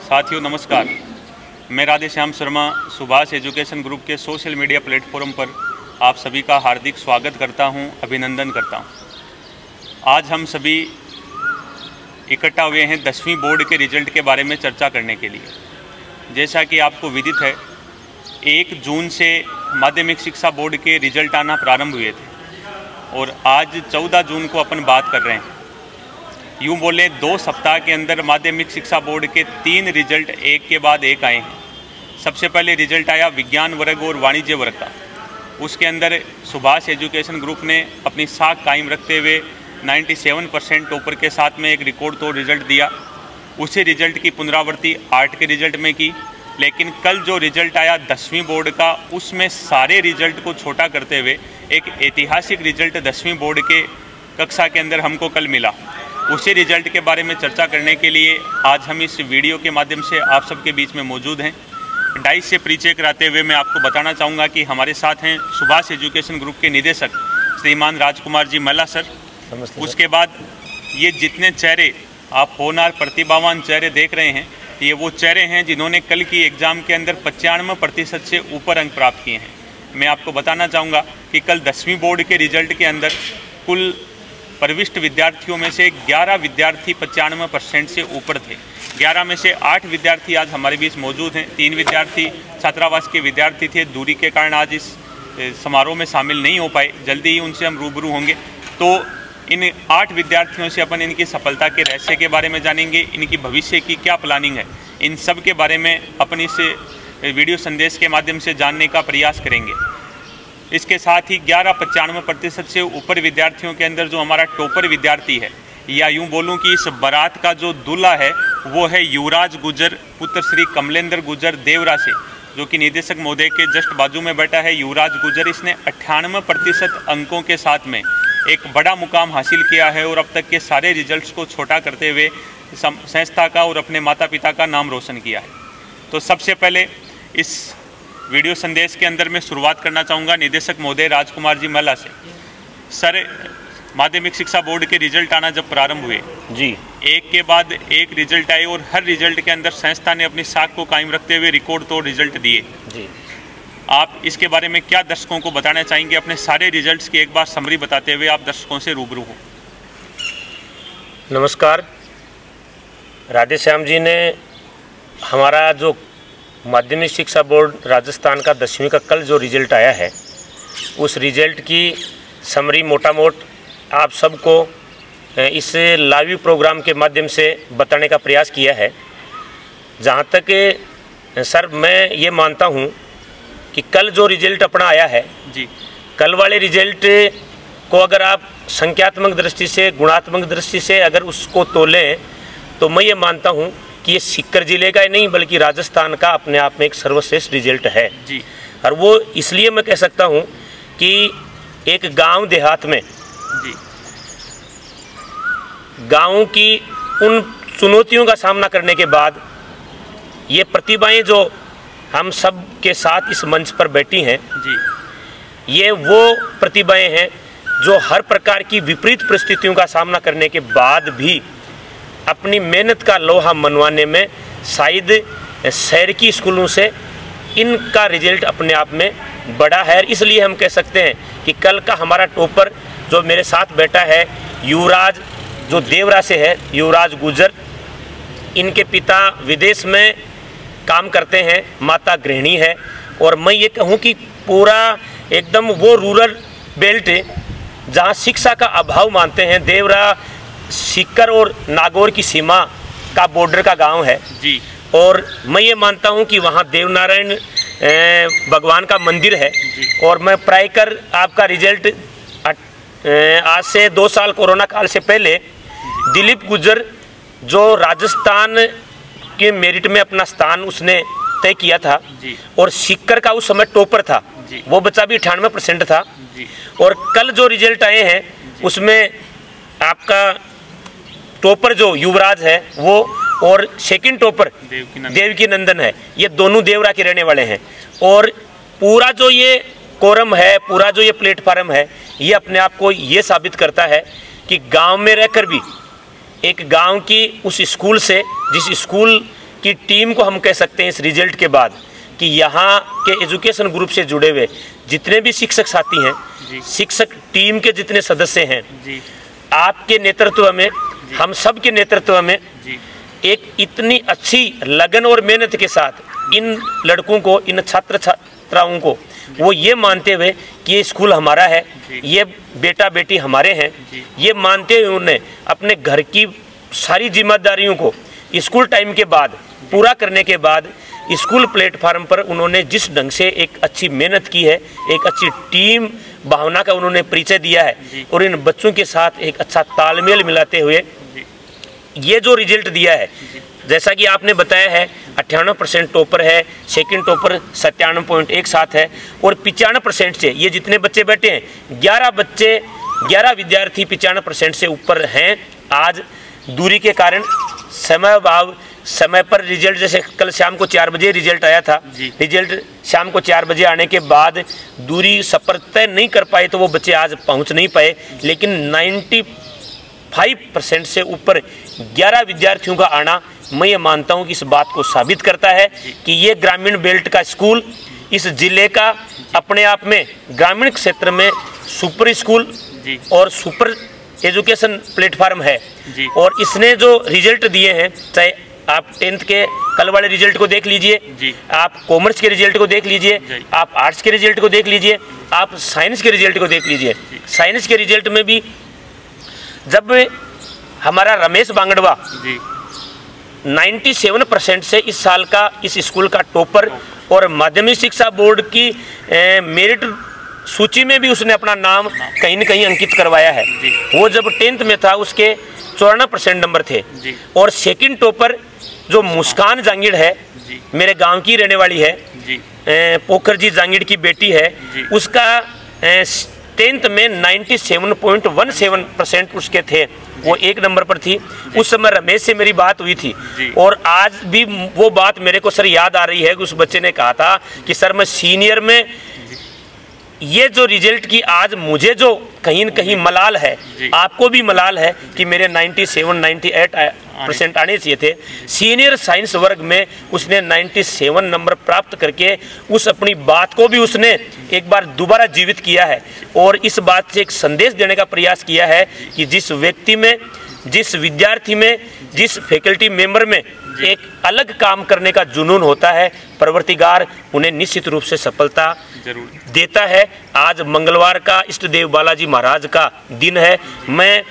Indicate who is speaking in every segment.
Speaker 1: साथियों नमस्कार। मैं राधेश्याम शर्मा सुभाष एजुकेशन ग्रुप के सोशल मीडिया प्लेटफॉर्म पर आप सभी का हार्दिक स्वागत करता हूं, अभिनंदन करता हूं। आज हम सभी इकट्ठा हुए हैं 10वीं बोर्ड के रिजल्ट के बारे में चर्चा करने के लिए। जैसा कि आपको विदित है, 1 जून से माध्यमिक शिक्षा बोर्ड के रिजल्ट आना प्रारंभ हुए थे और आज 14 जून को अपन बात कर रहे हैं। यूँ बोले 2 सप्ताह के अंदर माध्यमिक शिक्षा बोर्ड के 3 रिजल्ट एक के बाद एक आए हैं। सबसे पहले रिजल्ट आया विज्ञान वर्ग और वाणिज्य वर्ग का। उसके अंदर सुभाष एजुकेशन ग्रुप ने अपनी साख कायम रखते हुए 97% टॉपर के साथ में एक रिकॉर्ड तोड़ रिजल्ट दिया। उसी रिजल्ट की पुनरावृत्ति आर्ट के रिजल्ट में की, लेकिन कल जो रिजल्ट आया 10वीं बोर्ड का, उसमें सारे रिजल्ट को छोटा करते हुए एक ऐतिहासिक रिजल्ट 10वीं बोर्ड के कक्षा के अंदर हमको कल मिला। उसी रिजल्ट के बारे में चर्चा करने के लिए आज हम इस वीडियो के माध्यम से आप सबके बीच में मौजूद हैं। डाइस से परिचय कराते हुए मैं आपको बताना चाहूँगा कि हमारे साथ हैं सुभाष एजुकेशन ग्रुप के निदेशक श्रीमान राजकुमार जी मल्ला सर। उसके बाद ये जितने चेहरे आप होनहार प्रतिभावान चेहरे देख रहे हैं, ये वो चेहरे हैं जिन्होंने कल की एग्ज़ाम के अंदर 95% से ऊपर अंक प्राप्त किए हैं। मैं आपको बताना चाहूँगा कि कल 10वीं बोर्ड के रिजल्ट के अंदर कुल प्रविष्ट विद्यार्थियों में से 11 विद्यार्थी 95% से ऊपर थे। 11 में से 8 विद्यार्थी आज हमारे बीच मौजूद हैं। 3 विद्यार्थी छात्रावास के विद्यार्थी थे, दूरी के कारण आज इस समारोह में शामिल नहीं हो पाए। जल्दी ही उनसे हम रूबरू होंगे। तो इन 8 विद्यार्थियों से अपन इनकी सफलता के रहस्य के बारे में जानेंगे, इनकी भविष्य की क्या प्लानिंग है, इन सब के बारे में अपन इस वीडियो संदेश के माध्यम से जानने का प्रयास करेंगे। इसके साथ ही 95% से ऊपर विद्यार्थियों के अंदर जो हमारा टॉपर विद्यार्थी है, या यूं बोलूं कि इस बारात का जो दूल्हा है वो है युवराज गुजर, पुत्र श्री कमलेंद्र गुजर देवरा से, जो कि निदेशक महोदय के जस्ट बाजू में बैठा है। युवराज गुजर इसने 98% अंकों के साथ में एक बड़ा मुकाम हासिल किया है और अब तक के सारे रिजल्ट्स को छोटा करते हुए संस्था का और अपने माता पिता का नाम रोशन किया है। तो सबसे पहले इस वीडियो संदेश के अंदर मैं शुरुआत करना चाहूँगा निदेशक महोदय राजकुमार जी मल्ला से। सर, माध्यमिक शिक्षा बोर्ड के रिजल्ट आना जब प्रारंभ हुए जी, एक के बाद एक रिजल्ट आए और हर रिजल्ट के अंदर संस्था ने अपनी साख को कायम रखते हुए रिकॉर्ड तोड़ रिजल्ट दिए जी। आप इसके बारे में क्या दर्शकों को बताना चाहेंगे? अपने सारे रिजल्ट्स की एक बार समरी बताते हुए आप दर्शकों से रूबरू हो।
Speaker 2: नमस्कार। राधेश्याम जी ने हमारा जो माध्यमिक शिक्षा बोर्ड राजस्थान का 10वीं का कल जो रिजल्ट आया है, उस रिजल्ट की समरी मोटा मोट आप सबको इस लाइव प्रोग्राम के माध्यम से बताने का प्रयास किया है। जहाँ तक सर मैं ये मानता हूँ कि कल जो रिजल्ट अपना आया है जी, कल वाले रिजल्ट को अगर आप संख्यात्मक दृष्टि से, गुणात्मक दृष्टि से अगर उसको तोलें, तो मैं ये मानता हूँ कि ये सीकर जिले का ही नहीं बल्कि राजस्थान का अपने आप में एक सर्वश्रेष्ठ रिजल्ट है जी। और वो इसलिए मैं कह सकता हूँ कि एक गांव देहात में जी, गांव की उन चुनौतियों का सामना करने के बाद ये प्रतिभाएं जो हम सब के साथ इस मंच पर बैठी हैं जी, ये वो प्रतिभाएं हैं जो हर प्रकार की विपरीत परिस्थितियों का सामना करने के बाद भी अपनी मेहनत का लोहा मनवाने में शायद शहर की स्कूलों से इनका रिजल्ट अपने आप में बड़ा है। इसलिए हम कह सकते हैं कि कल का हमारा टॉपर जो मेरे साथ बैठा है, युवराज जो देवरा से है, युवराज गुजर, इनके पिता विदेश में काम करते हैं, माता गृहिणी है। और मैं ये कहूँ कि पूरा एकदम वो रूरल बेल्ट जहाँ शिक्षा का अभाव मानते हैं, देवरा सीकर और नागौर की सीमा का बॉर्डर का गांव है जी। और मैं ये मानता हूँ कि वहाँ देवनारायण भगवान का मंदिर है जी। और मैं प्राय कर आपका रिजल्ट आज से 2 साल कोरोना काल से पहले दिलीप गुजर जो राजस्थान के मेरिट में अपना स्थान उसने तय किया था जी। और सीकर का उस समय टॉपर था जी। वो बच्चा भी 98% था जी। और कल जो रिजल्ट आए हैं उसमें आपका टॉपर जो युवराज है वो और सेकंड टॉपर देवकी नंदन है, ये दोनों देवरा के रहने वाले हैं। और पूरा जो ये कोरम है, पूरा जो ये प्लेटफार्म है, ये अपने आप को ये साबित करता है कि गांव में रहकर भी एक गांव की उस स्कूल से, जिस स्कूल की टीम को हम कह सकते हैं इस रिजल्ट के बाद कि यहाँ के एजुकेशन ग्रुप से जुड़े हुए जितने भी शिक्षक साथी हैं, शिक्षक टीम के जितने सदस्य हैं, आपके नेतृत्व में, हम सब के नेतृत्व में एक इतनी अच्छी लगन और मेहनत के साथ इन लड़कों को, इन छात्र छात्राओं को वो ये मानते हुए कि ये स्कूल हमारा है, ये बेटा बेटी हमारे हैं, ये मानते हुए उन्हें अपने घर की सारी जिम्मेदारियों को स्कूल टाइम के बाद पूरा करने के बाद स्कूल प्लेटफार्म पर उन्होंने जिस ढंग से एक अच्छी मेहनत की है, एक अच्छी टीम भावना का उन्होंने परिचय दिया है और इन बच्चों के साथ एक अच्छा तालमेल मिलाते हुए ये जो रिजल्ट दिया है, जैसा कि आपने बताया है 98% टॉपर है, सेकंड टॉपर 97.17 है और 95% से ये जितने बच्चे बैठे हैं 11 विद्यार्थी 95% से ऊपर हैं। आज दूरी के कारण समय पर रिजल्ट, जैसे कल शाम को 4 बजे रिजल्ट आया था, रिजल्ट शाम को 4 बजे आने के बाद दूरी सफर तय नहीं कर पाए तो वो बच्चे आज पहुंच नहीं पाए, लेकिन 95% से ऊपर 11 विद्यार्थियों का आना मैं ये मानता हूँ कि इस बात को साबित करता है कि ये ग्रामीण बेल्ट का स्कूल इस जिले का अपने आप में ग्रामीण क्षेत्र में सुपर स्कूल और सुपर एजुकेशन प्लेटफार्म है। और इसने जो रिजल्ट दिए हैं, चाहे आप 10th के कल वाले रिजल्ट को देख लीजिए, आप कॉमर्स के रिजल्ट को देख लीजिए, आप आर्ट्स के रिजल्ट को देख लीजिए, आप साइंस के रिजल्ट को देख लीजिए। साइंस के रिजल्ट में भी जब हमारा रमेश बांगड़वा 97% से इस साल का इस स्कूल का टॉपर और माध्यमिक शिक्षा बोर्ड की मेरिट सूची में भी उसने अपना नाम कहीं न कहीं अंकित करवाया है। वो जब 10th में था उसके 54% नंबर थे। और सेकंड टॉपर जो मुस्कान जांगिड़ है, मेरे गांव की रहने वाली है, पोखर जी जांगिड़ की बेटी है, उसका 10th में 97.17% उसके थे, वो 1 नंबर पर थी। उस समय रमेश से मेरी बात हुई थी और आज भी वो बात मेरे को सर याद आ रही है कि उस बच्चे ने कहा था कि सर मैं सीनियर में ये जो रिजल्ट की आज मुझे जो कहीं न कहीं मलाल है, आपको भी मलाल है कि मेरे 97-98% आने चाहिए थे। सीनियर साइंस वर्ग में उसने 97 नंबर प्राप्त करके उस अपनी बात को भी उसने एक बार दोबारा जीवित किया है और इस बात से एक संदेश देने का प्रयास किया है कि जिस व्यक्ति में, जिस विद्यार्थी में, जिस फैकल्टी मेंबर में एक अलग काम करने का जुनून होता है, परवरदिगार उन्हें निश्चित रूप से सफलता जरूर देता है। आज मंगलवार का इष्ट देव बालाजी महाराज का दिन है। मैं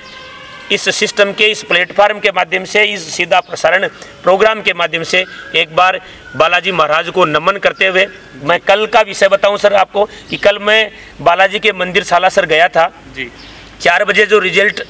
Speaker 2: इस सिस्टम के, इस प्लेटफार्म के माध्यम से, इस सीधा प्रसारण प्रोग्राम के माध्यम से एक बार बालाजी महाराज को नमन करते हुए मैं कल का विषय बताऊं सर आपको कि कल मैं बालाजी के मंदिर सालासर गया था। 4 बजे जो रिजल्ट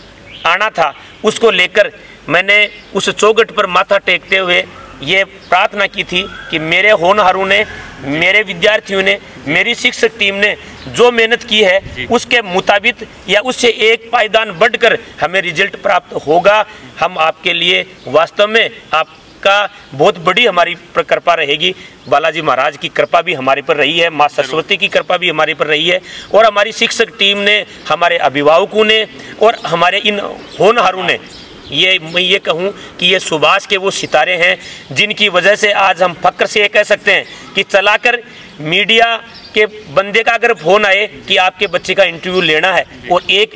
Speaker 2: आना था उसको लेकर मैंने उस चौखट पर माथा टेकते हुए ये प्रार्थना की थी कि मेरे होनहारों ने, मेरे विद्यार्थियों ने, मेरी शिक्षक टीम ने जो मेहनत की है उसके मुताबिक या उससे एक पायदान बढ़कर हमें रिजल्ट प्राप्त होगा। हम आपके लिए वास्तव में आपका बहुत बड़ी हमारी कृपा रहेगी। बालाजी महाराज की कृपा भी हमारे पर रही है, माँ सरस्वती की कृपा भी हमारे पर रही है और हमारी शिक्षक टीम ने, हमारे अभिभावकों ने और हमारे इन होनहारों ने, ये मैं ये कहूँ कि ये सुभाष के वो सितारे हैं जिनकी वजह से आज हम फक्र से ये कह सकते हैं कि चलाकर मीडिया के बंदे का अगर फ़ोन आए कि आपके बच्चे का इंटरव्यू लेना है और एक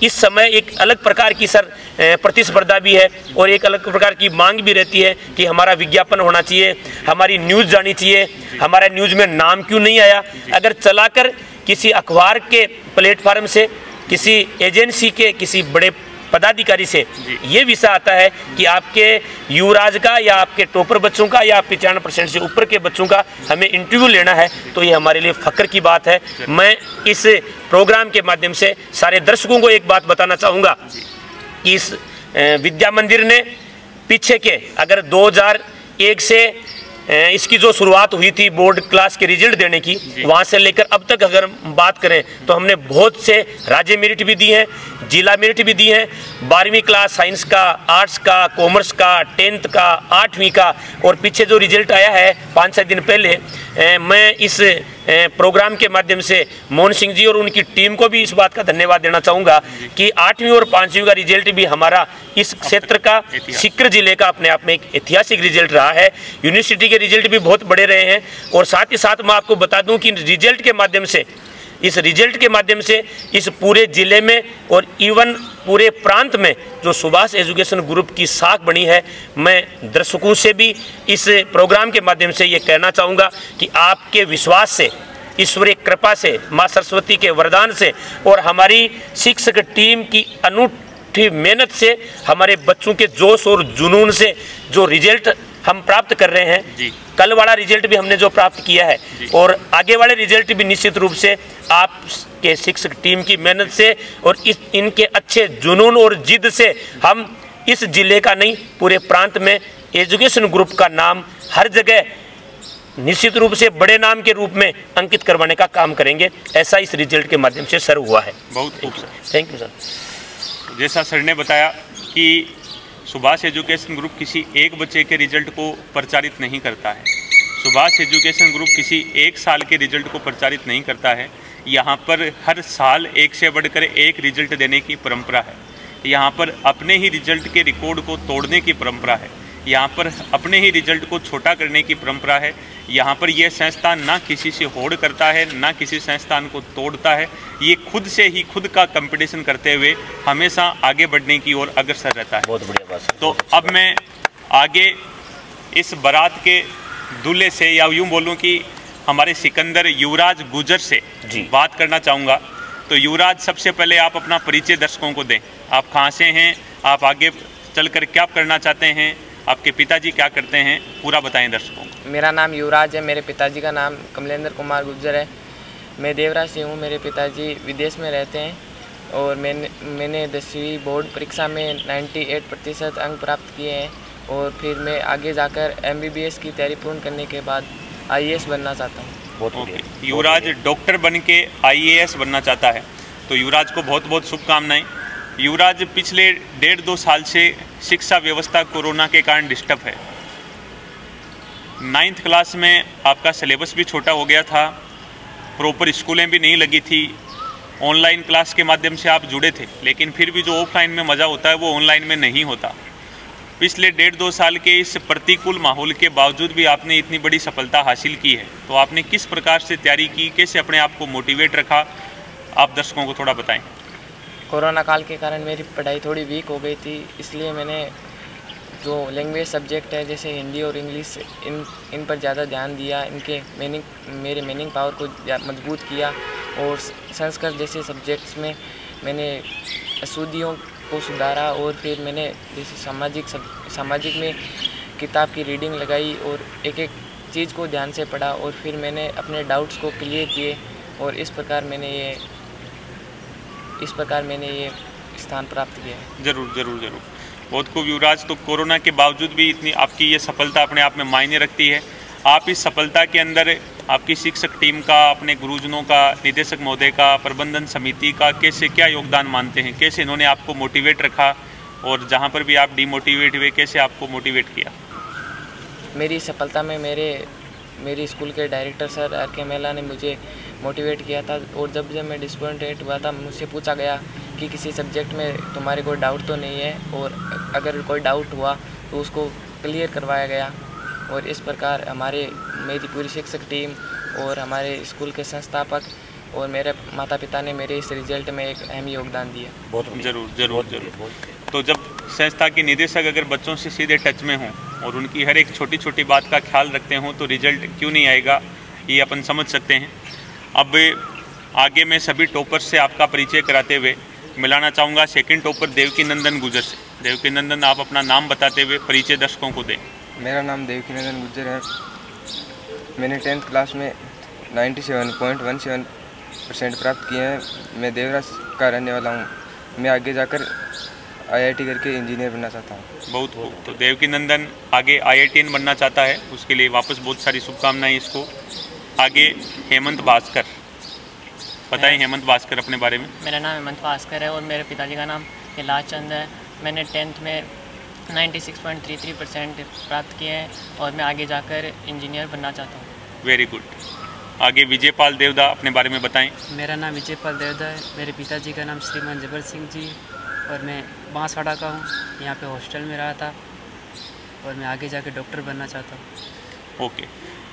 Speaker 2: इस समय एक अलग प्रकार की सर प्रतिस्पर्धा भी है और एक अलग प्रकार की मांग भी रहती है कि हमारा विज्ञापन होना चाहिए, हमारी न्यूज़ जानी चाहिए, हमारा न्यूज़ में नाम क्यों नहीं आया। अगर चलाकर किसी अखबार के प्लेटफार्म से, किसी एजेंसी के किसी बड़े पदाधिकारी से ये विषय आता है कि आपके युवराज का या आपके टॉपर बच्चों का या 95% से ऊपर के बच्चों का हमें इंटरव्यू लेना है, तो ये हमारे लिए फ़ख्र की बात है। मैं इस प्रोग्राम के माध्यम से सारे दर्शकों को एक बात बताना चाहूँगा कि इस विद्या मंदिर ने पीछे के अगर 2001 से इसकी जो शुरुआत हुई थी बोर्ड क्लास के रिजल्ट देने की, वहाँ से लेकर अब तक अगर बात करें तो हमने बहुत से राज्य मेरिट भी दी हैं, जिला मेरिट भी दी हैं। 12वीं क्लास साइंस का, आर्ट्स का, कॉमर्स का, 10th का, 8वीं का और पीछे जो रिजल्ट आया है 5-6 दिन पहले, मैं इस प्रोग्राम के माध्यम से मोहन सिंह जी और उनकी टीम को भी इस बात का धन्यवाद देना चाहूँगा कि 8वीं और 5वीं का रिजल्ट भी हमारा इस क्षेत्र का सीकर जिले का अपने आप में एक ऐतिहासिक रिजल्ट रहा है। यूनिवर्सिटी के रिजल्ट भी बहुत बड़े रहे हैं और साथ ही साथ मैं आपको बता दूं कि रिजल्ट के माध्यम से इस पूरे ज़िले में और इवन पूरे प्रांत में जो सुभाष एजुकेशन ग्रुप की साख बनी है, मैं दर्शकों से भी इस प्रोग्राम के माध्यम से ये कहना चाहूँगा कि आपके विश्वास से, ईश्वरीय कृपा से, माँ सरस्वती के वरदान से और हमारी शिक्षक टीम की अनूठी मेहनत से, हमारे बच्चों के जोश और जुनून से जो रिजल्ट हम प्राप्त कर रहे हैं, कल वाला रिजल्ट भी हमने जो प्राप्त किया है और आगे वाले रिजल्ट भी निश्चित रूप से आपके शिक्षक टीम की मेहनत से और इनके अच्छे जुनून और जिद से हम इस जिले का नहीं पूरे प्रांत में एजुकेशन ग्रुप का नाम हर जगह निश्चित रूप से बड़े नाम के रूप में अंकित करवाने का काम करेंगे। ऐसा इस रिजल्ट के माध्यम से सर हुआ है।
Speaker 1: बहुत खूब सर,
Speaker 2: थैंक यू सर।
Speaker 1: जैसा सर ने बताया कि सुभाष एजुकेशन ग्रुप किसी एक बच्चे के रिजल्ट को प्रचारित नहीं करता है, सुभाष एजुकेशन ग्रुप किसी एक साल के रिजल्ट को प्रचारित नहीं करता है। यहाँ पर हर साल एक से बढ़कर एक रिजल्ट देने की परंपरा है। यहाँ पर अपने ही रिजल्ट के रिकॉर्ड को तोड़ने की परंपरा है। यहाँ पर अपने ही रिजल्ट को छोटा करने की परंपरा है। यहाँ पर यह संस्थान ना किसी से होड़ करता है, ना किसी संस्थान को तोड़ता है। ये खुद से ही खुद का कंपटीशन करते हुए हमेशा आगे बढ़ने की ओर अग्रसर रहता है।
Speaker 2: बहुत बढ़िया बात।
Speaker 1: तो अब मैं आगे इस बारात के दूल्हे से, या यूँ बोलूँ कि हमारे सिकंदर युवराज गुजर से बात करना चाहूँगा। तो युवराज, सबसे पहले आप अपना परिचय दर्शकों को दें। आप कहाँ से हैं, आप आगे चलकर क्या करना चाहते हैं, आपके पिताजी क्या करते हैं, पूरा बताएं दर्शकों को।
Speaker 3: मेरा नाम युवराज है, मेरे पिताजी का नाम कमलेंद्र कुमार गुर्जर है। मैं देवरा से हूँ, मेरे पिताजी विदेश में रहते हैं और मैंने 10वीं बोर्ड परीक्षा में 98% अंक प्राप्त किए हैं और फिर मैं आगे जाकर MBBS की तैयारी पूर्ण करने के बाद IAS बनना चाहता हूँ।
Speaker 1: युवराज डॉक्टर बन के IAS बनना चाहता है, तो युवराज को बहुत बहुत शुभकामनाएं। युवराज, पिछले 1.5-2 साल से शिक्षा व्यवस्था कोरोना के कारण डिस्टर्ब है। 9th क्लास में आपका सिलेबस भी छोटा हो गया था, प्रॉपर स्कूलें भी नहीं लगी थी, ऑनलाइन क्लास के माध्यम से आप जुड़े थे, लेकिन फिर भी जो ऑफलाइन में मज़ा होता है वो ऑनलाइन में नहीं होता। पिछले 1.5-2 साल के इस प्रतिकूल माहौल के बावजूद भी आपने इतनी बड़ी सफलता हासिल की है, तो आपने किस प्रकार से तैयारी की, कैसे अपने आप को मोटिवेट रखा, आप दर्शकों को थोड़ा बताएं।
Speaker 3: कोरोना काल के कारण मेरी पढ़ाई थोड़ी वीक हो गई थी, इसलिए मैंने जो लैंग्वेज सब्जेक्ट है जैसे हिंदी और इंग्लिश, इन पर ज़्यादा ध्यान दिया, इनके मेरे मीनिंग पावर को मजबूत किया और संस्कृत जैसे सब्जेक्ट्स में मैंने अशुद्धियों को सुधारा और फिर मैंने जैसे सामाजिक में किताब की रीडिंग लगाई और एक एक चीज़ को ध्यान से पढ़ा और फिर मैंने अपने डाउट्स को क्लियर किए और इस प्रकार मैंने ये स्थान प्राप्त किया है।
Speaker 1: ज़रूर। बहुत खूब युवराज। तो कोरोना के बावजूद भी इतनी आपकी ये सफलता अपने आप में मायने रखती है। आप इस सफलता के अंदर आपकी शिक्षक टीम का, अपने गुरुजनों का, निदेशक महोदय का, प्रबंधन समिति का कैसे क्या योगदान मानते हैं, कैसे इन्होंने आपको मोटिवेट रखा और जहाँ पर भी आप डिमोटिवेट हुए कैसे आपको मोटिवेट किया?
Speaker 3: मेरी सफलता में मेरे स्कूल के डायरेक्टर सर RK मेला ने मुझे मोटिवेट किया था और जब मैं डिसअपॉइंटेड हुआ था मुझसे पूछा गया कि किसी सब्जेक्ट में तुम्हारे कोई डाउट तो नहीं है, और अगर कोई डाउट हुआ तो उसको क्लियर करवाया गया और इस प्रकार मेरी पूरी शिक्षक टीम और हमारे स्कूल के संस्थापक और मेरे माता पिता ने मेरे इस रिजल्ट में एक अहम योगदान दिया।
Speaker 1: बहुत ज़रूर। तो जब संस्था के निदेशक अगर बच्चों से सीधे टच में हों और उनकी हर एक छोटी छोटी बात का ख्याल रखते हों तो रिजल्ट क्यों नहीं आएगा, ये अपन समझ सकते हैं। अब आगे मैं सभी टॉपर्स से आपका परिचय कराते हुए मिलाना चाहूँगा सेकंड टॉपर देवकी नंदन गुजर से। देवकी नंदन, आप अपना नाम बताते हुए परिचय दर्शकों को दें।
Speaker 4: मेरा नाम देवकी नंदन गुजर है। मैंने 10th क्लास में 97.17% प्राप्त किए हैं। मैं देवराज का रहने वाला हूँ। मैं आगे जाकर IIT करके इंजीनियर बनना चाहता हूँ।
Speaker 1: बहुत खूब। तो देवकी नंदन आगे IITian बनना चाहता है, उसके लिए वापस बहुत सारी शुभकामनाएं इसको। आगे हेमंत भास्कर, बताएं हेमंत भास्कर अपने बारे में।
Speaker 5: मेरा नाम हेमंत भास्कर है और मेरे पिताजी का नाम कैलाश चंद है। मैंने 10th में 96.33% प्राप्त किए हैं और मैं आगे जाकर इंजीनियर बनना चाहता हूँ।
Speaker 1: Very good. आगे विजयपाल देवदा, अपने बारे में बताएं।
Speaker 6: मेरा नाम विजयपाल देवदा है। मेरे पिताजी का नाम श्रीमान जबर सिंह जी, और मैं बांसवाड़ा का हूँ। यहाँ पे हॉस्टल में रहा था और मैं आगे जाके डॉक्टर बनना चाहता हूँ।
Speaker 1: ओके,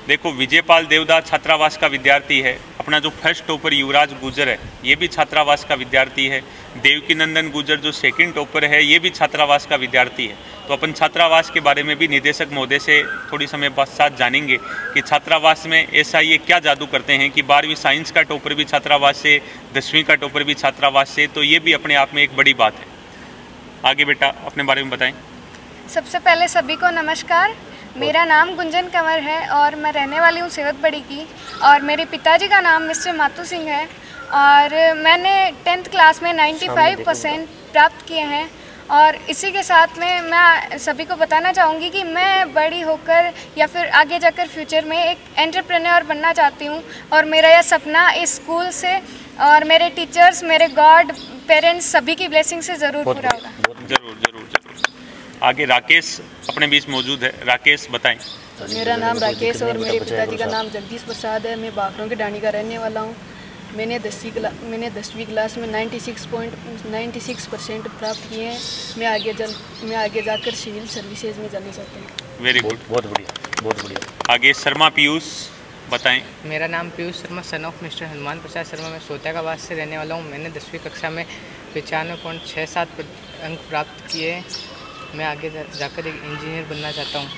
Speaker 1: देखो विजयपाल देवदा छात्रावास का विद्यार्थी है। अपना जो फर्स्ट टॉपर युवराज गुजर है, ये भी छात्रावास का विद्यार्थी है। देवकी नंदन गुजर जो सेकंड टॉपर है, ये भी छात्रावास का विद्यार्थी है। तो अपन छात्रावास के बारे में भी निदेशक महोदय से थोड़ी समय पश्चात जानेंगे कि छात्रावास में ऐसा ये क्या जादू करते हैं कि 12वीं साइंस का टॉपर भी छात्रावास से, 10वीं का टॉपर भी छात्रावास से। तो ये भी अपने आप में एक बड़ी बात है। आगे बेटा अपने बारे में बताएं।
Speaker 7: सबसे पहले सभी को नमस्कार। मेरा नाम गुंजन कंवर है और मैं रहने वाली हूँ सेवक बड़ी की, और मेरे पिताजी का नाम मिस्टर मातू सिंह है, और मैंने 10th क्लास में 95% प्राप्त किए हैं। और इसी के साथ में मैं सभी को बताना चाहूँगी कि मैं बड़ी होकर या फिर आगे जाकर फ्यूचर में एक एंटरप्रेन्योर बनना चाहती हूँ, और मेरा यह सपना इस स्कूल से और मेरे टीचर्स, मेरे गॉड, पेरेंट्स सभी की ब्लेसिंग से ज़रूर पूरा होगा।
Speaker 1: जरूर जरूर जरूर। आगे राकेश अपने बीच मौजूद है। राकेश बताएं।
Speaker 8: मेरा नाम राकेश और मेरे पिताजी का नाम जगदीश प्रसाद है। मैं बाखरों के डाणी का रहने वाला हूँ। मैंने 10वीं क्लास में 96% प्राप्त किए हैं। मैं आगे जाकर सिविल सर्विसेज में जाना चाहता हूँ।
Speaker 1: वेरी गुड,
Speaker 2: बहुत बढ़िया, बहुत बढ़िया।
Speaker 1: आगे शर्मा पीयूष बताएं।
Speaker 5: मेरा नाम Piyush Sharma, son of mister Hanuman Prasad Sharma. मैं सोत्यागाबाद से रहने वाला हूँ। मैंने 10वीं कक्षा में 95.67 अंक प्राप्त किए। मैं आगे जाकर एक इंजीनियर बनना चाहता हूँ।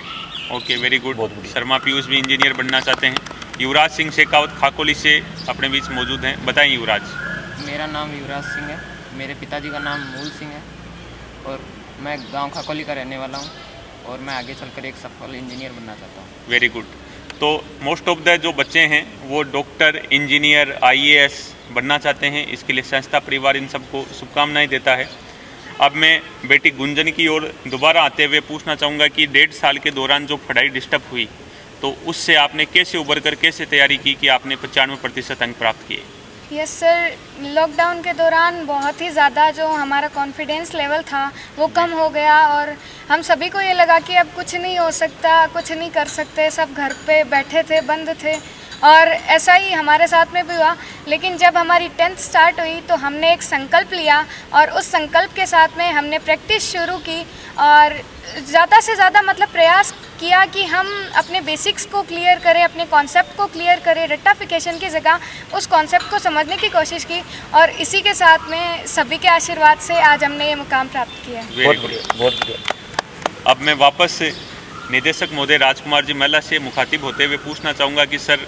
Speaker 1: Okay, very good. Sharma Piyush भी इंजीनियर बनना चाहते हैं। युवराज सिंह शेखावत खाकोली से अपने बीच मौजूद हैं। बताएं युवराज।
Speaker 3: मेरा नाम युवराज सिंह है। मेरे पिताजी का नाम मूल सिंह है और मैं गांव खाकोली का रहने वाला हूं, और मैं आगे चलकर एक सफल इंजीनियर बनना चाहता हूं।
Speaker 1: Very good. तो मोस्ट ऑफ द जो बच्चे हैं वो डॉक्टर, इंजीनियर, IAS बनना चाहते हैं। इसके लिए संस्था परिवार इन सबको शुभकामनाएँ देता है। अब मैं बेटी गुंजन की ओर दोबारा आते हुए पूछना चाहूँगा कि 1.5 साल के दौरान जो पढ़ाई डिस्टर्ब हुई, तो उससे आपने कैसे उबर कर कैसे तैयारी की कि आपने 95% अंक प्राप्त किए?
Speaker 7: यस सर, लॉकडाउन के दौरान बहुत ही ज़्यादा जो हमारा कॉन्फिडेंस लेवल था वो कम हो गया, और हम सभी को ये लगा कि अब कुछ नहीं हो सकता, कुछ नहीं कर सकते, सब घर पे बैठे थे, बंद थे। और ऐसा ही हमारे साथ में भी हुआ। लेकिन जब हमारी 10th स्टार्ट हुई तो हमने एक संकल्प लिया, और उस संकल्प के साथ में हमने प्रैक्टिस शुरू की, और ज़्यादा से ज़्यादा मतलब प्रयास किया कि हम अपने बेसिक्स को क्लियर करें, अपने कॉन्सेप्ट को क्लियर करें। रट्टाफिकेशन की जगह उस कॉन्सेप्ट को समझने की कोशिश की, और इसी के साथ में सभी के आशीर्वाद से आज हमने ये मुकाम प्राप्त किया है।
Speaker 2: बहुत बढ़िया, बहुत बढ़िया।
Speaker 1: अब मैं वापस निदेशक महोदय राजकुमार जी महिला से मुखातिब होते हुए पूछना चाहूँगा कि सर,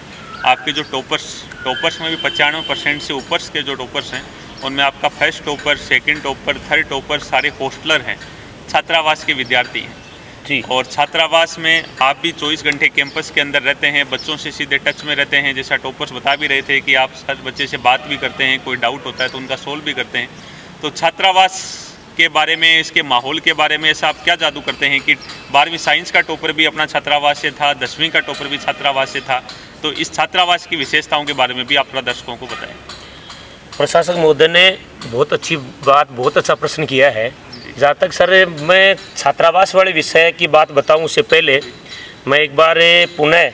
Speaker 1: आपके जो टॉपर्स में भी 95% से ऊपर के जो टॉपर्स हैं, उनमें आपका first topper, second topper, third topper सारे हॉस्टलर हैं, छात्रावास के विद्यार्थी हैं
Speaker 2: जी।
Speaker 1: और छात्रावास में आप भी 24 घंटे कैंपस के अंदर रहते हैं, बच्चों से सीधे टच में रहते हैं। जैसा टॉपर्स बता भी रहे थे कि आप हर बच्चे से बात भी करते हैं, कोई डाउट होता है तो उनका सोल्व भी करते हैं। तो छात्रावास के बारे में, इसके माहौल के बारे में ऐसा आप क्या जादू करते हैं कि 12वीं साइंस का टॉपर भी अपना छात्रावास से था, 10वीं का टॉपर भी छात्रावास से था? तो इस छात्रावास की विशेषताओं के बारे में भी आप दर्शकों को बताएं।
Speaker 2: प्रशासक महोदय ने बहुत अच्छी बात, बहुत अच्छा प्रश्न किया है। जहाँ तक सर मैं छात्रावास वाले विषय की बात बताऊं, उससे पहले मैं एक बार पुनः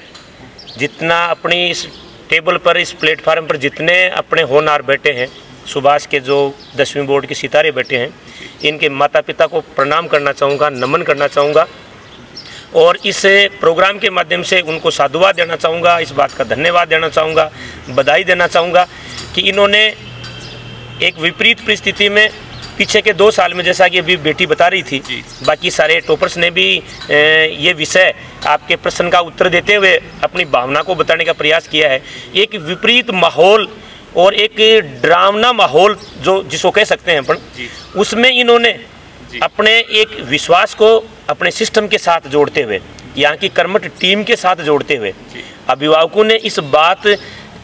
Speaker 2: जितना अपनी इस टेबल पर, इस प्लेटफार्म पर जितने अपने होनहार बैठे हैं, सुभाष के जो 10वीं बोर्ड के सितारे बैठे हैं, इनके माता पिता को प्रणाम करना चाहूँगा, नमन करना चाहूँगा, और इस प्रोग्राम के माध्यम से उनको साधुवाद देना चाहूँगा, इस बात का धन्यवाद देना चाहूँगा, बधाई देना चाहूँगा कि इन्होंने एक विपरीत परिस्थिति में पीछे के 2 साल में, जैसा कि अभी बेटी बता रही थी, बाकी सारे टॉपर्स ने भी ये विषय आपके प्रश्न का उत्तर देते हुए अपनी भावना को बताने का प्रयास किया है। एक विपरीत माहौल और एक डरावना माहौल जो जिसको कह सकते हैं अपन, उसमें इन्होंने अपने एक विश्वास को अपने सिस्टम के साथ जोड़ते हुए, यहाँ की कर्मठ टीम के साथ जोड़ते हुए, अभिभावकों ने इस बात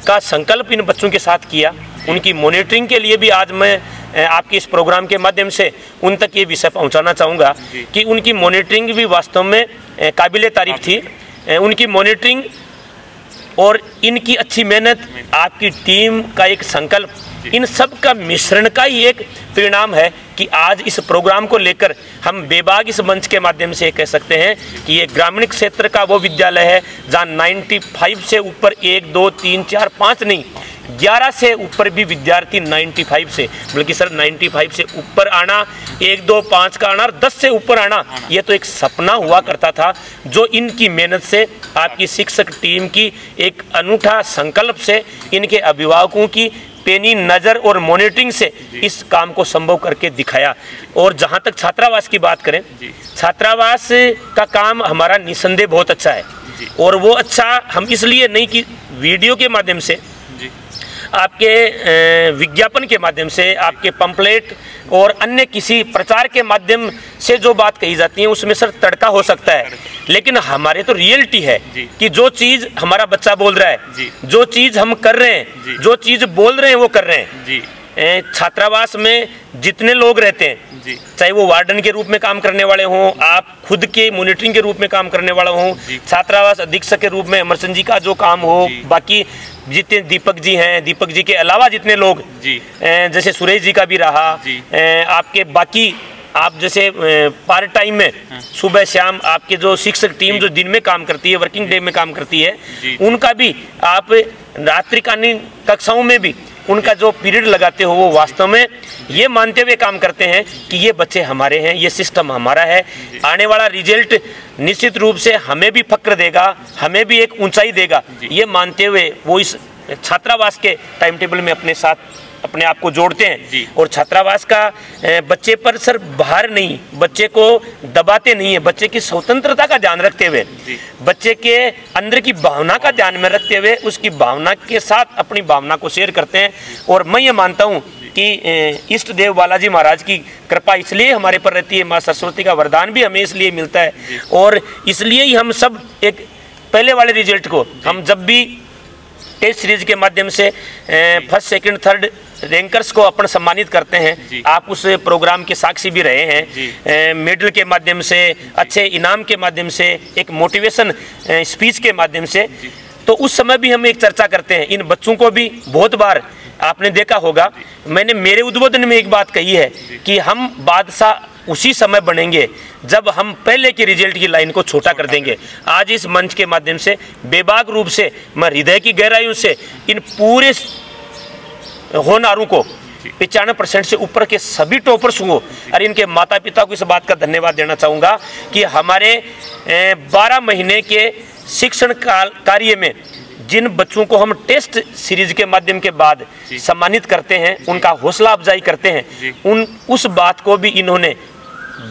Speaker 2: का संकल्प इन बच्चों के साथ किया। उनकी मॉनिटरिंग के लिए भी आज मैं आपके इस प्रोग्राम के माध्यम से उन तक ये विषय पहुंचाना चाहूँगा कि उनकी मॉनिटरिंग भी वास्तव में काबिले तारीफ थी। उनकी मॉनिटरिंग और इनकी अच्छी मेहनत, आपकी टीम का एक संकल्प, इन सब का मिश्रण का ही एक परिणाम है कि आज इस प्रोग्राम को लेकर हम बेबाक इस मंच के माध्यम से कह सकते हैं कि ये ग्रामीण क्षेत्र का वो विद्यालय है जहाँ 95 से ऊपर 1 2 3 4 5 नहीं 11 से ऊपर भी विद्यार्थी 95 से, बल्कि सर 95 से ऊपर आना, 1 2 5 का आना और 10 से ऊपर आना, ये तो एक सपना हुआ करता था, जो इनकी मेहनत से, आपकी शिक्षक टीम की एक अनूठा संकल्प से, इनके अभिभावकों की पेनी नज़र और मॉनिटरिंग से इस काम को संभव करके दिखाया। और जहाँ तक छात्रावास की बात करें, छात्रावास का काम हमारा निसंदेह बहुत अच्छा है। और वो अच्छा हम इसलिए नहीं कि वीडियो के माध्यम से, आपके विज्ञापन के माध्यम से, आपके पंपलेट और अन्य किसी प्रचार के माध्यम से जो बात कही जाती है उसमें सर तड़का हो सकता है, लेकिन हमारे तो रियलिटी है कि जो चीज़ हमारा बच्चा बोल रहा है, जो चीज़ हम कर रहे हैं, जो चीज़ बोल रहे हैं वो कर रहे हैं। छात्रावास में जितने लोग रहते हैं, चाहे वो वार्डन के रूप में काम करने वाले हों, आप खुद के मॉनिटरिंग के रूप में काम करने वाला हों, छात्रावास अधीक्षक के रूप में अमरचंद जी का जो काम हो, बाकी जितने दीपक जी हैं, दीपक जी के अलावा जितने लोग, जैसे सुरेश जी का भी रहा, आपके बाकी आप जैसे पार्ट टाइम में सुबह शाम आपके जो शिक्षक टीम जो दिन में काम करती है, वर्किंग डे में काम करती है, उनका भी आप रात्रिकालीन कक्षाओं में भी उनका जो पीरियड लगाते हो, वो वास्तव में ये मानते हुए काम करते हैं कि ये बच्चे हमारे हैं, ये सिस्टम हमारा है, आने वाला रिजल्ट निश्चित रूप से हमें भी फक्र देगा, हमें भी एक ऊंचाई देगा, ये मानते हुए वो इस छात्रावास के टाइम टेबल में अपने साथ अपने आप को जोड़ते हैं। और छात्रावास का बच्चे पर सर भार नहीं, बच्चे को दबाते नहीं है, बच्चे की स्वतंत्रता का ध्यान रखते हुए, बच्चे के अंदर की भावना का ध्यान में रखते हुए उसकी भावना के साथ अपनी भावना को शेयर करते हैं। और मैं ये मानता हूँ कि इष्ट देव बालाजी महाराज की कृपा इसलिए हमारे पर रहती है, माँ सरस्वती का वरदान भी हमें इसलिए मिलता है, और इसलिए ही हम सब एक पहले वाले रिजल्ट को हम जब भी टेस्ट सीरीज के माध्यम से फर्स्ट सेकंड थर्ड रैंकर्स को अपन सम्मानित करते हैं, आप उस प्रोग्राम के साक्षी भी रहे हैं, मेडल के माध्यम से, अच्छे इनाम के माध्यम से, एक मोटिवेशन स्पीच के माध्यम से, तो उस समय भी हम एक चर्चा करते हैं। इन बच्चों को भी बहुत बार आपने देखा होगा, मैंने मेरे उद्बोधन में एक बात कही है कि हम बादशाह उसी समय बनेंगे जब हम पहले के रिजल्ट की लाइन को छोटा कर देंगे। आज इस मंच के माध्यम से बेबाक रूप से मैं हृदय की गहराइयों से इन पूरे होनहारों को 95% से ऊपर के सभी टॉपर्स को और इनके माता पिता को इस बात का धन्यवाद देना चाहूँगा कि हमारे 12 महीने के शिक्षण कार्य में जिन बच्चों को हम टेस्ट सीरीज के माध्यम के बाद सम्मानित करते हैं, उनका हौसला अफजाई करते हैं, उस बात को भी इन्होंने